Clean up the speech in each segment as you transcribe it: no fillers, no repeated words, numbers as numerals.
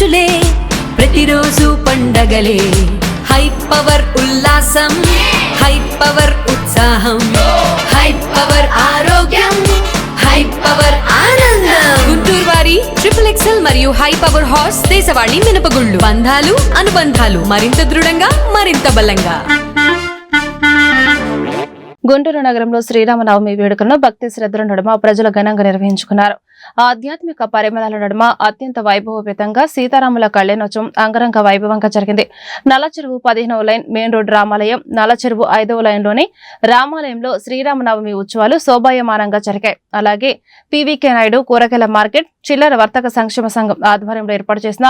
రుచులే ప్రతిరోజు పండగలే high power ఉల్లాసం high power ఉత్సాహం హై పవర్ ఆరోగ్యం హై పవర్ ఆనందం గుంటూరు వారి ట్రిపుల్ ఎక్సెల్ మరియు హై పవర్ హార్స్ దేశవాళీ మినపగుళ్ళు బంధాలు అనుబంధాలు మరింత దృఢంగా మరింత బలంగా. గుంటూరు నగరంలో శ్రీరామనవమి వేడుకలను భక్తి శ్రద్ధల నడుమ ప్రజలు ఘనంగా నిర్వహించుకున్నారు. ఆధ్యాత్మిక పరిమళాల నడుమ అత్యంత వైభవపేతంగా సీతారాముల కళ్యాణోత్సవం అంగరంగ వైభవంగా జరిగింది. నల్లచెరువు 15వ లైన్ మెయిన్ రోడ్ రామాలయం, నల్లచెరువు 5వ లైన్లోని రామాలయంలో శ్రీరామనవమి ఉత్సవాలు శోభాయమానంగా జరిగాయి. అలాగే పీవీకే నాయుడు కూరగాయల మార్కెట్, చిల్లర వర్తక సంక్షేమ సంఘం ఆధ్వర్యంలో ఏర్పాటు చేసిన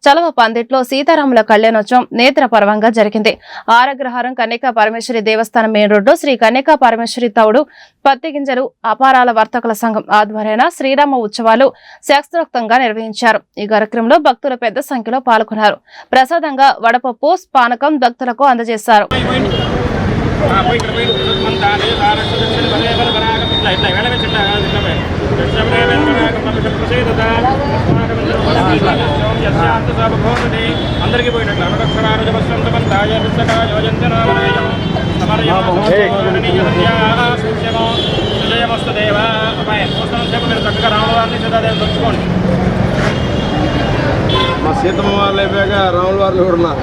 చలవ పందిట్లో సీతారాముల కళ్యాణోత్సవం నేత్ర పర్వంగా జరిగింది. ఆరగ్రహారం కన్యకా పరమేశ్వరి దేవస్థానం మెయిన్ రోడ్డు శ్రీ కన్యకా పరమేశ్వరి తౌడు పత్తి గింజలు అపారాల వర్తకుల సంఘం ఆధ్వర్యాన శ్రీరామ ఉత్సవాలు శాస్త్రోక్తంగా నిర్వహించారు. ఈ కార్యక్రమంలో భక్తులు పెద్ద సంఖ్యలో పాల్గొన్నారు. ప్రసాదంగా వడపప్పు, పానకం భక్తులకు అందజేశారు. మా సీతమ్మ వాళ్ళు అయిపోయాక రాముల వారు కూడా ఉన్నారు.